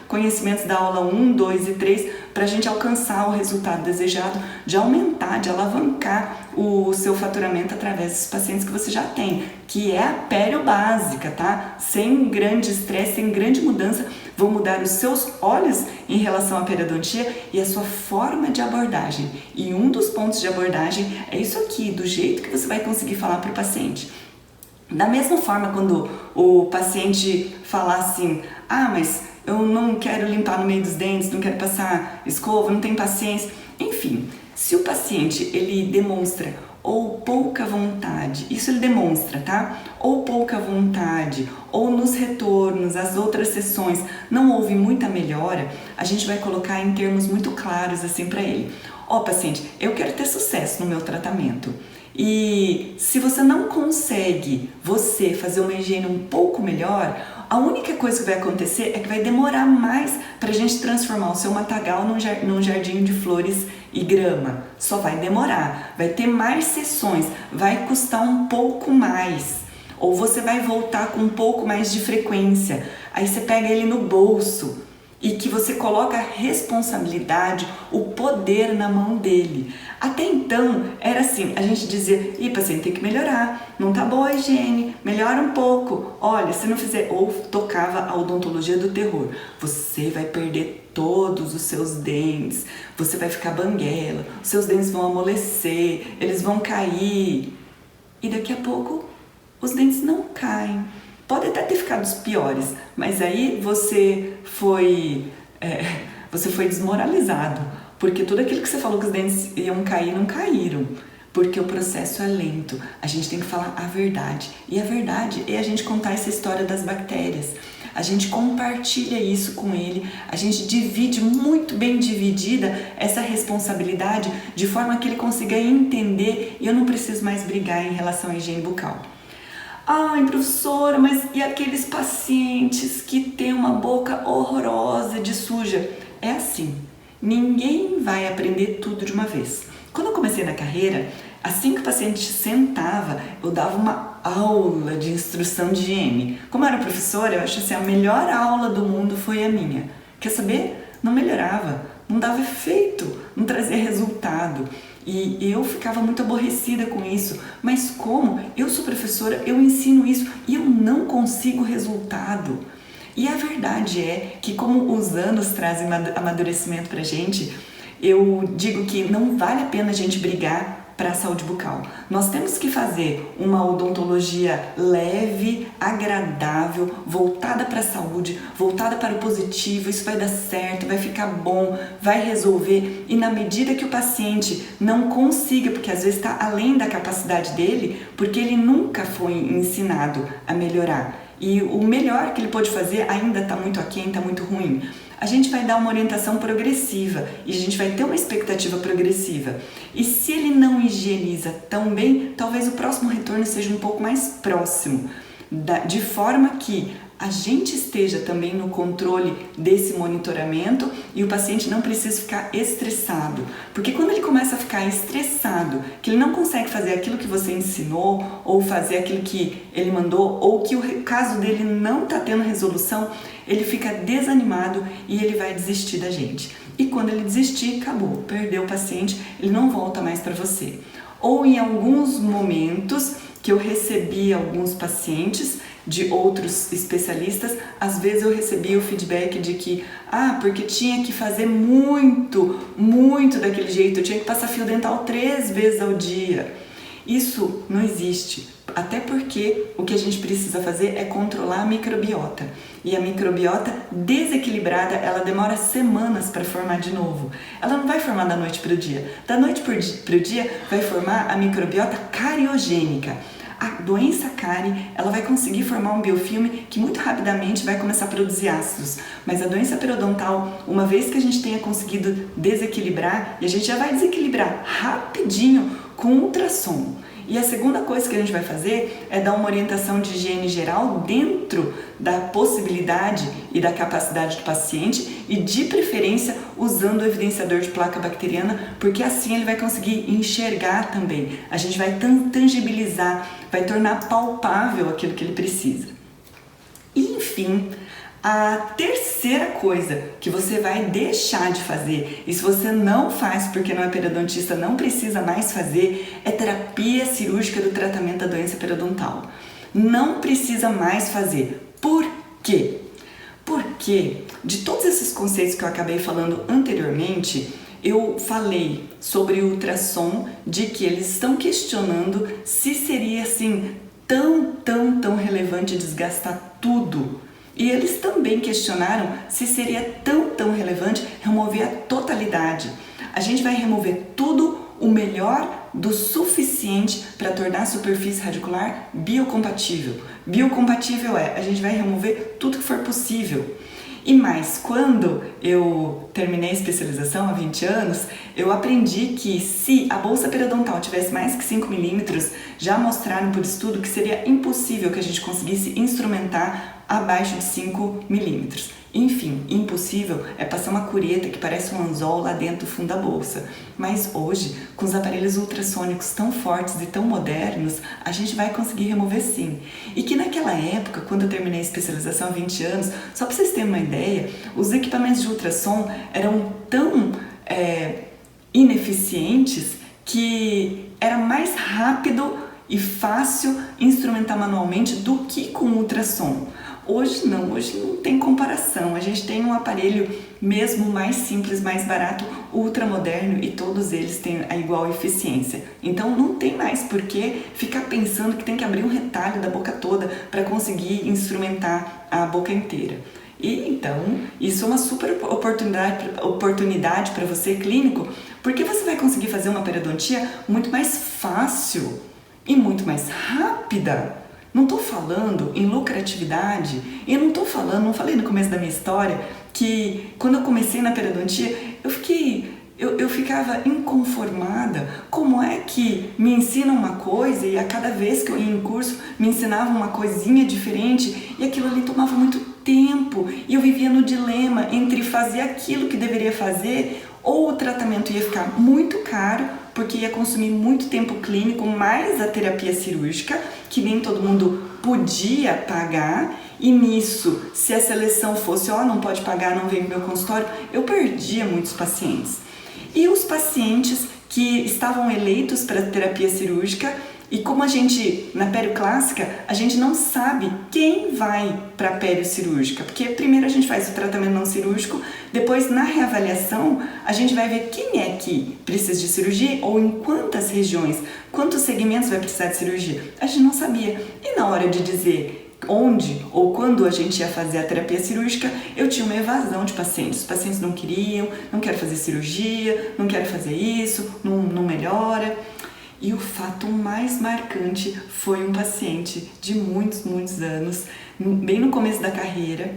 conhecimentos da aula 1, 2 e 3 para a gente alcançar o resultado desejado, de aumentar, de alavancar o seu faturamento através dos pacientes que você já tem, que é a pério básica, tá? Sem grande estresse, sem grande mudança, vão mudar os seus olhos em relação à periodontia e a sua forma de abordagem. E um dos pontos de abordagem é isso aqui, do jeito que você vai conseguir falar para o paciente. Da mesma forma, quando o paciente falar assim, mas eu não quero limpar no meio dos dentes, não quero passar escova, não tenho paciência, enfim, se o paciente ele demonstra ou pouca vontade, isso ele demonstra, tá? Ou pouca vontade, ou nos retornos, as outras sessões, não houve muita melhora, a gente vai colocar em termos muito claros assim para ele. Paciente, eu quero ter sucesso no meu tratamento. E se você não consegue fazer uma higiene um pouco melhor, a única coisa que vai acontecer é que vai demorar mais para a gente transformar o seu matagal num jardim de flores e grama. Só vai demorar, vai ter mais sessões, vai custar um pouco mais. Ou você vai voltar com um pouco mais de frequência. Aí você pega ele no bolso e que você coloca a responsabilidade, o poder na mão dele. Até então, era assim, a gente dizia, paciente, tem que melhorar, não tá boa a higiene, melhora um pouco, olha, se não fizer, ou tocava a odontologia do terror, você vai perder todos os seus dentes, você vai ficar banguela, os seus dentes vão amolecer, eles vão cair, e daqui a pouco os dentes não caem, Pode até ter ficado os piores, mas aí você foi desmoralizado, porque tudo aquilo que você falou que os dentes iam cair, não caíram. Porque o processo é lento, a gente tem que falar a verdade. E a verdade é a gente contar essa história das bactérias. A gente compartilha isso com ele, a gente divide muito bem dividida essa responsabilidade de forma que ele consiga entender e eu não preciso mais brigar em relação à higiene bucal. Ai, professora, mas e aqueles pacientes que têm uma boca horrorosa de suja? É assim, ninguém vai aprender tudo de uma vez. Quando eu comecei na carreira, assim que o paciente sentava, eu dava uma aula de instrução de higiene. Como eu era professora, eu acho assim, a melhor aula do mundo foi a minha. Quer saber? Não melhorava, não dava efeito, não trazia resultado. E eu ficava muito aborrecida com isso. Mas como eu sou professora, eu ensino isso e eu não consigo resultado. E a verdade é que como os anos trazem amadurecimento pra gente, eu digo que não vale a pena a gente brigar para a saúde bucal. Nós temos que fazer uma odontologia leve, agradável, voltada para a saúde, voltada para o positivo. Isso vai dar certo, vai ficar bom, vai resolver. E na medida que o paciente não consiga, porque às vezes está além da capacidade dele, porque ele nunca foi ensinado a melhorar. E o melhor que ele pode fazer ainda está muito aquém, está muito ruim. A gente vai dar uma orientação progressiva e a gente vai ter uma expectativa progressiva. E se ele não higieniza tão bem, talvez o próximo retorno seja um pouco mais próximo, de forma que a gente esteja também no controle desse monitoramento e o paciente não precisa ficar estressado. Porque quando ele começa a ficar estressado, que ele não consegue fazer aquilo que você ensinou, ou fazer aquilo que ele mandou, ou que o caso dele não está tendo resolução, ele fica desanimado e ele vai desistir da gente. E quando ele desistir, acabou, perdeu o paciente, ele não volta mais para você. Ou em alguns momentos que eu recebi alguns pacientes de outros especialistas, às vezes eu recebia o feedback de que, porque tinha que fazer muito daquele jeito, eu tinha que passar fio dental 3 vezes ao dia. Isso não existe, até porque o que a gente precisa fazer é controlar a microbiota. E a microbiota desequilibrada, ela demora semanas para formar de novo. Ela não vai formar da noite para o dia. Da noite para o dia vai formar a microbiota cariogênica. A doença cárie, ela vai conseguir formar um biofilme que muito rapidamente vai começar a produzir ácidos. Mas a doença periodontal, uma vez que a gente tenha conseguido desequilibrar, e a gente já vai desequilibrar rapidinho com ultrassom. E a segunda coisa que a gente vai fazer é dar uma orientação de higiene geral dentro da possibilidade e da capacidade do paciente e de preferência usando o evidenciador de placa bacteriana, porque assim ele vai conseguir enxergar também. A gente vai tangibilizar, vai tornar palpável aquilo que ele precisa. E enfim, a terceira coisa que você vai deixar de fazer, e se você não faz porque não é periodontista, não precisa mais fazer, é terapia cirúrgica do tratamento da doença periodontal. Não precisa mais fazer. Por quê? Porque de todos esses conceitos que eu acabei falando anteriormente, eu falei sobre o ultrassom, de que eles estão questionando se seria assim tão relevante desgastar tudo. E eles também questionaram se seria tão relevante remover a totalidade. A gente vai remover tudo, o melhor do suficiente para tornar a superfície radicular biocompatível. Biocompatível a gente vai remover tudo que for possível. E mais, quando eu terminei a especialização há 20 anos, eu aprendi que se a bolsa periodontal tivesse mais que 5 milímetros, já mostraram por estudo que seria impossível que a gente conseguisse instrumentar abaixo de 5 milímetros. Enfim, impossível é passar uma cureta que parece um anzol lá dentro do fundo da bolsa. Mas hoje, com os aparelhos ultrassônicos tão fortes e tão modernos, a gente vai conseguir remover sim. E que naquela época, quando eu terminei a especialização há 20 anos, só para vocês terem uma ideia, os equipamentos de ultrassom eram tão ineficientes que era mais rápido e fácil instrumentar manualmente do que com ultrassom. Hoje não tem comparação. A gente tem um aparelho mesmo mais simples, mais barato, ultramoderno, e todos eles têm a igual eficiência. Então não tem mais por que ficar pensando que tem que abrir um retalho da boca toda para conseguir instrumentar a boca inteira. E então, isso é uma super oportunidade para você, clínico, porque você vai conseguir fazer uma periodontia muito mais fácil e muito mais rápida. Não estou falando em lucratividade, e não falei no começo da minha história que quando eu comecei na periodontia, eu ficava inconformada. Como é que me ensinam uma coisa e a cada vez que eu ia em curso me ensinavam uma coisinha diferente e aquilo ali tomava muito tempo e eu vivia no dilema entre fazer aquilo que deveria fazer ou o tratamento ia ficar muito caro porque ia consumir muito tempo clínico mais a terapia cirúrgica que nem todo mundo podia pagar. E nisso, se a seleção fosse, não pode pagar, não vem pro meu consultório, eu perdia muitos pacientes. E os pacientes que estavam eleitos para terapia cirúrgica, e como a gente, na perioclássica, a gente não sabe quem vai para a periocirúrgica, porque primeiro a gente faz o tratamento não cirúrgico, depois na reavaliação a gente vai ver quem é que precisa de cirurgia ou em quantas regiões, quantos segmentos vai precisar de cirurgia. A gente não sabia. E na hora de dizer onde ou quando a gente ia fazer a terapia cirúrgica, eu tinha uma evasão de pacientes. Os pacientes não queriam, não quero fazer cirurgia, não quero fazer isso, não melhora. E o fato mais marcante foi um paciente de muitos anos, bem no começo da carreira,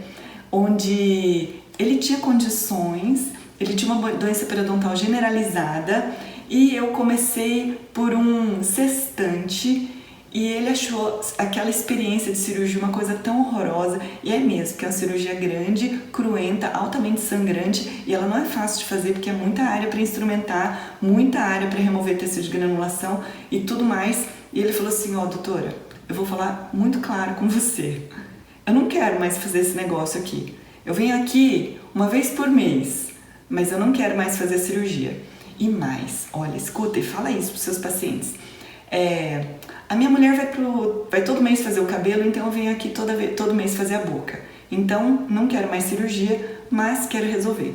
onde ele tinha condições, ele tinha uma doença periodontal generalizada e eu comecei por um sextante. E ele achou aquela experiência de cirurgia uma coisa tão horrorosa, e é mesmo, que é uma cirurgia grande, cruenta, altamente sangrante, e ela não é fácil de fazer porque é muita área para instrumentar, muita área para remover tecido de granulação e tudo mais. E ele falou assim: doutora, eu vou falar muito claro com você, eu não quero mais fazer esse negócio aqui, eu venho aqui uma vez por mês, mas eu não quero mais fazer cirurgia. E mais, olha, escuta e fala isso para os seus pacientes. A minha mulher vai todo mês fazer o cabelo, então eu venho aqui todo mês fazer a boca. Então, não quero mais cirurgia, mas quero resolver.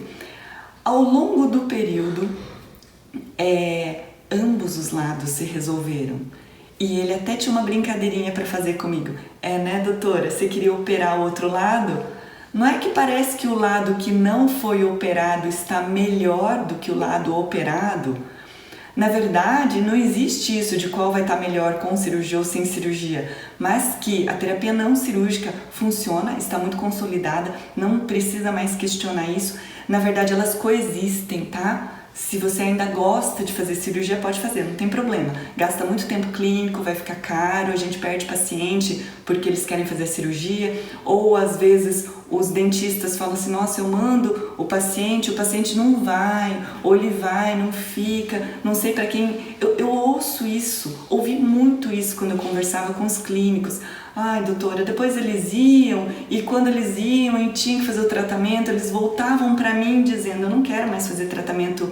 Ao longo do período, ambos os lados se resolveram. E ele até tinha uma brincadeirinha para fazer comigo. Né, doutora? Você queria operar o outro lado? Não é que parece que o lado que não foi operado está melhor do que o lado operado? Na verdade, não existe isso de qual vai estar melhor com cirurgia ou sem cirurgia, mas que a terapia não cirúrgica funciona, está muito consolidada, não precisa mais questionar isso. Na verdade, elas coexistem, tá? Se você ainda gosta de fazer cirurgia, pode fazer, não tem problema. Gasta muito tempo clínico, vai ficar caro, a gente perde paciente porque eles querem fazer cirurgia, ou às vezes os dentistas falam assim: nossa, eu mando o paciente não vai, ou ele vai, não fica, não sei para quem. Eu ouço isso, ouvi muito isso quando eu conversava com os clínicos. Ai, doutora, depois eles iam, e quando eles iam e tinham que fazer o tratamento, eles voltavam para mim dizendo: eu não quero mais fazer tratamento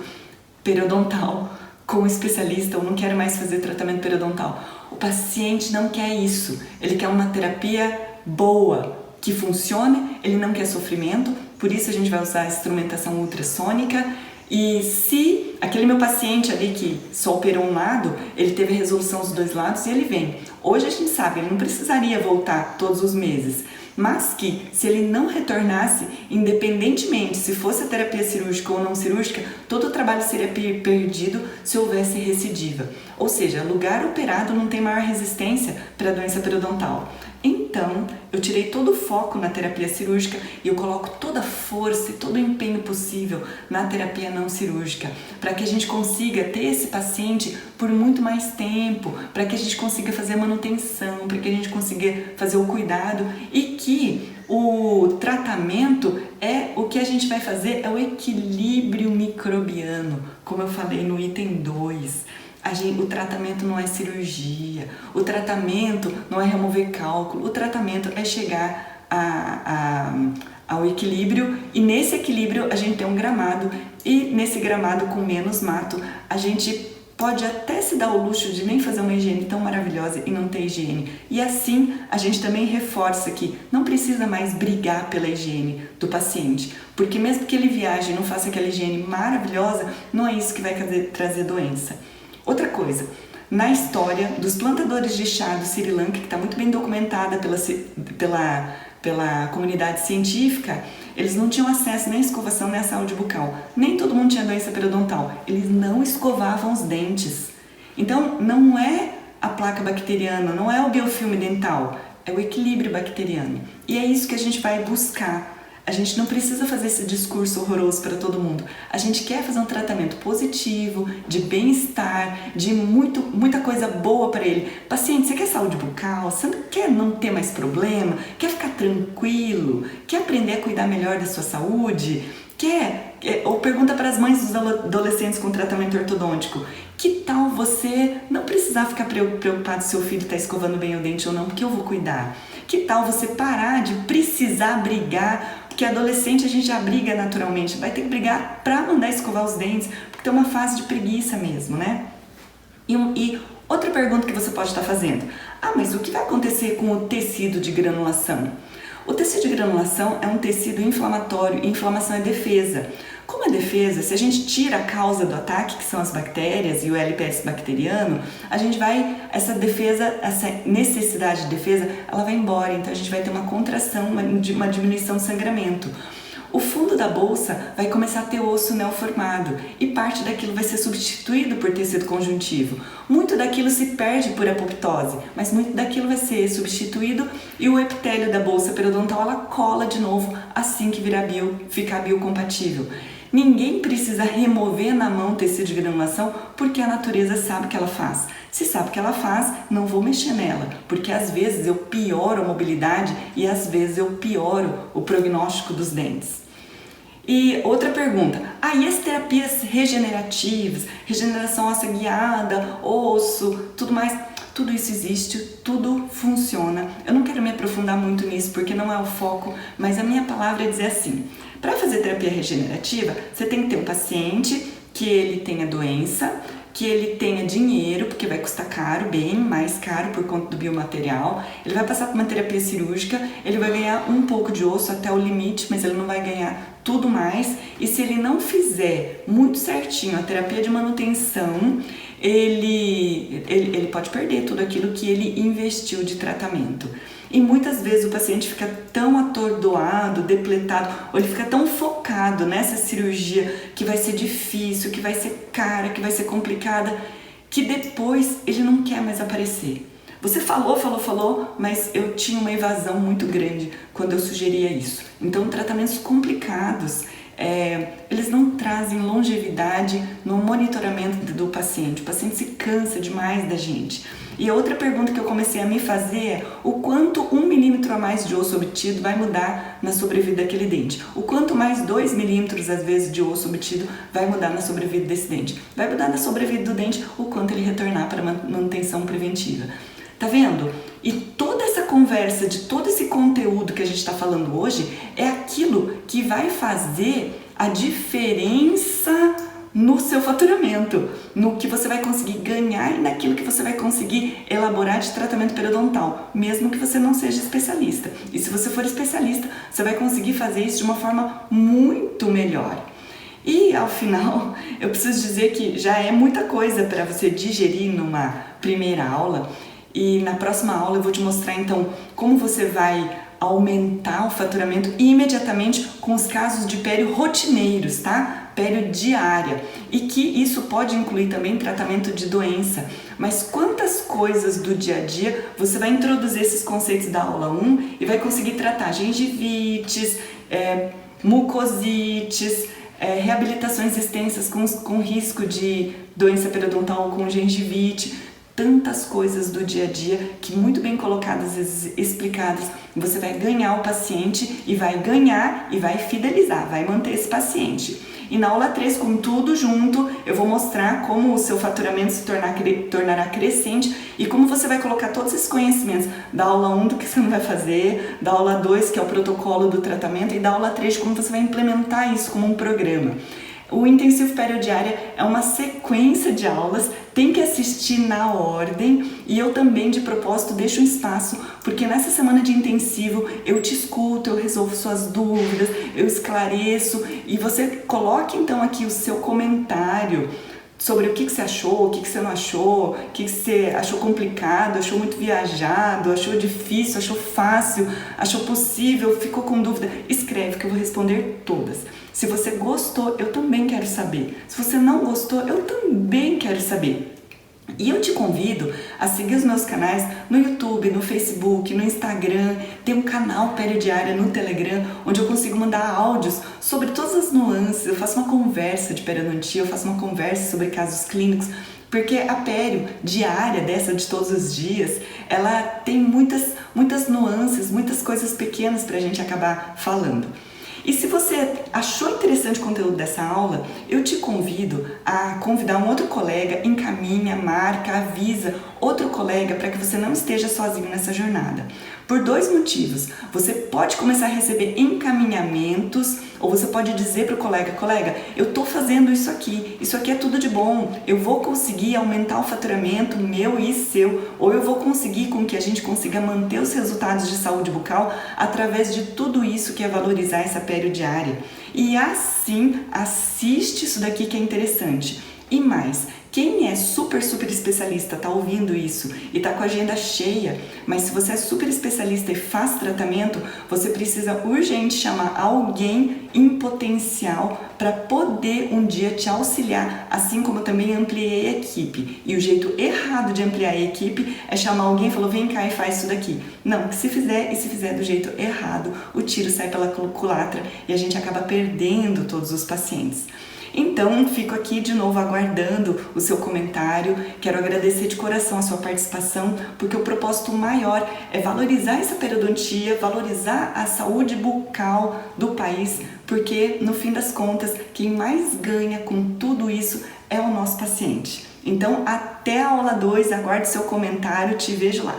periodontal com especialista, ou não quero mais fazer tratamento periodontal. O paciente não quer isso, ele quer uma terapia boa, que funcione, ele não quer sofrimento, por isso a gente vai usar a instrumentação ultrassônica. E se aquele meu paciente ali que só operou um lado, ele teve a resolução dos dois lados e ele vem. Hoje a gente sabe, ele não precisaria voltar todos os meses, mas que se ele não retornasse, independentemente se fosse a terapia cirúrgica ou não cirúrgica, todo o trabalho seria perdido se houvesse recidiva. Ou seja, lugar operado não tem maior resistência para a doença periodontal. Então, eu tirei todo o foco na terapia cirúrgica e eu coloco toda a força e todo o empenho possível na terapia não cirúrgica, para que a gente consiga ter esse paciente por muito mais tempo, para que a gente consiga fazer a manutenção, para que a gente consiga fazer o cuidado, e que o tratamento o que a gente vai fazer é o equilíbrio microbiano, como eu falei no item 2. O tratamento não é cirurgia, o tratamento não é remover cálculo, o tratamento é chegar ao equilíbrio, e nesse equilíbrio a gente tem um gramado, e nesse gramado com menos mato a gente pode até se dar o luxo de nem fazer uma higiene tão maravilhosa e não ter higiene. E assim a gente também reforça que não precisa mais brigar pela higiene do paciente, porque mesmo que ele viaje e não faça aquela higiene maravilhosa, não é isso que vai trazer doença. Outra coisa, na história dos plantadores de chá do Sri Lanka, que está muito bem documentada pela comunidade científica, eles não tinham acesso nem à escovação nem à saúde bucal. Nem todo mundo tinha doença periodontal. Eles não escovavam os dentes. Então, não é a placa bacteriana, não é o biofilme dental, é o equilíbrio bacteriano. E é isso que a gente vai buscar. A gente não precisa fazer esse discurso horroroso para todo mundo. A gente quer fazer um tratamento positivo, de bem-estar, de muita coisa boa para ele. Paciente, você quer saúde bucal? Você quer não ter mais problema? Quer ficar tranquilo? Quer aprender a cuidar melhor da sua saúde? Ou pergunta para as mães dos adolescentes com tratamento ortodôntico: que tal você não precisar ficar preocupado se seu filho está escovando bem o dente ou não, porque eu vou cuidar? Que tal você parar de precisar brigar? Porque adolescente a gente já briga naturalmente, vai ter que brigar para mandar escovar os dentes, porque tem uma fase de preguiça mesmo, né? E outra pergunta que você pode estar fazendo: mas o que vai acontecer com o tecido de granulação? O tecido de granulação é um tecido inflamatório, e inflamação é defesa. Como é defesa, se a gente tira a causa do ataque, que são as bactérias e o LPS bacteriano, essa defesa, essa necessidade de defesa, ela vai embora, então a gente vai ter uma contração, uma diminuição de sangramento. O fundo da bolsa vai começar a ter osso neoformado e parte daquilo vai ser substituído por tecido conjuntivo. Muito daquilo se perde por apoptose, mas muito daquilo vai ser substituído e o epitélio da bolsa periodontal ela cola de novo assim que ficar biocompatível. Ninguém precisa remover na mão tecido de granulação porque a natureza sabe o que ela faz. Se sabe o que ela faz, não vou mexer nela, porque às vezes eu pioro a mobilidade e às vezes eu pioro o prognóstico dos dentes. E outra pergunta: e as terapias regenerativas, regeneração óssea guiada, osso, tudo mais? Tudo isso existe, tudo funciona. Eu não quero me aprofundar muito nisso porque não é o foco, mas a minha palavra é dizer assim: para fazer terapia regenerativa, você tem que ter um paciente que ele tenha doença, que ele tenha dinheiro, porque vai custar caro, bem mais caro por conta do biomaterial. Ele vai passar por uma terapia cirúrgica, ele vai ganhar um pouco de osso até o limite, mas ele não vai ganhar tudo mais. E se ele não fizer muito certinho a terapia de manutenção, ele pode perder tudo aquilo que ele investiu de tratamento. E muitas vezes o paciente fica tão atordoado, depletado, ou ele fica tão focado nessa cirurgia que vai ser difícil, que vai ser cara, que vai ser complicada, que depois ele não quer mais aparecer. Você falou, mas eu tinha uma evasão muito grande quando eu sugeria isso. Então, tratamentos complicados, eles não trazem longevidade no monitoramento do paciente. O paciente se cansa demais da gente. E a outra pergunta que eu comecei a me fazer é: o quanto 1 milímetro a mais de osso obtido vai mudar na sobrevida daquele dente? O quanto mais 2 milímetros às vezes de osso obtido vai mudar na sobrevida desse dente? Vai mudar na sobrevida do dente o quanto ele retornar para manutenção preventiva. Tá vendo? E toda essa conversa, de todo esse conteúdo que a gente está falando hoje, é aquilo que vai fazer a diferença no seu faturamento, no que você vai conseguir ganhar e naquilo que você vai conseguir elaborar de tratamento periodontal, mesmo que você não seja especialista. E se você for especialista, você vai conseguir fazer isso de uma forma muito melhor. E ao final, eu preciso dizer que já é muita coisa para você digerir numa primeira aula. E na próxima aula eu vou te mostrar então como você vai aumentar o faturamento imediatamente com os casos de pério rotineiros, tá? Pério diária. E que isso pode incluir também tratamento de doença. Mas quantas coisas do dia a dia você vai introduzir esses conceitos da aula 1 e vai conseguir tratar gengivites, mucosites, reabilitações extensas com risco de doença periodontal com gengivite. Tantas coisas do dia a dia que, muito bem colocadas e explicadas, você vai ganhar o paciente e vai ganhar e vai fidelizar, vai manter esse paciente. E na aula 3, com tudo junto, eu vou mostrar como o seu faturamento se tornará crescente e como você vai colocar todos esses conhecimentos da aula 1 do que você não vai fazer, da aula 2, que é o protocolo do tratamento, e da aula 3, de como você vai implementar isso como um programa. O intensivo periodiária é uma sequência de aulas, tem que assistir na ordem, e eu também de propósito deixo um espaço, porque nessa semana de intensivo eu te escuto, eu resolvo suas dúvidas, eu esclareço, e você coloque então aqui o seu comentário sobre o que você achou, o que você não achou, o que você achou complicado, achou muito viajado, achou difícil, achou fácil, achou possível, ficou com dúvida. Escreve que eu vou responder todas. Se você gostou, eu também quero saber. Se você não gostou, eu também quero saber. E eu te convido a seguir os meus canais no YouTube, no Facebook, no Instagram. Tem um canal Periodiária no Telegram, onde eu consigo mandar áudios sobre todas as nuances. Eu faço uma conversa de periodontia, eu faço uma conversa sobre casos clínicos, porque a pério diária, dessa de todos os dias, ela tem muitas nuances, muitas coisas pequenas para a gente acabar falando. E se você achou interessante o conteúdo dessa aula, eu te convido a convidar um outro colega, encaminha, marca, avisa outro colega para que você não esteja sozinho nessa jornada. Por 2 motivos. Você pode começar a receber encaminhamentos, ou você pode dizer para o colega, eu estou fazendo isso aqui é tudo de bom, eu vou conseguir aumentar o faturamento meu e seu, ou eu vou conseguir com que a gente consiga manter os resultados de saúde bucal através de tudo isso que é valorizar essa periodiária. E assim, assiste isso daqui que é interessante. E mais, quem é super especialista, tá ouvindo isso e tá com a agenda cheia, mas se você é super especialista e faz tratamento, você precisa urgente chamar alguém em potencial para poder um dia te auxiliar, assim como eu também ampliei a equipe. E o jeito errado de ampliar a equipe é chamar alguém e falar, vem cá e faz isso daqui. Não, que se fizer do jeito errado, o tiro sai pela culatra e a gente acaba perdendo todos os pacientes. Então, fico aqui de novo aguardando o seu comentário. Quero agradecer de coração a sua participação, porque o propósito maior é valorizar essa periodontia, valorizar a saúde bucal do país, porque, no fim das contas, quem mais ganha com tudo isso é o nosso paciente. Então, até a aula 2, aguarde seu comentário, te vejo lá.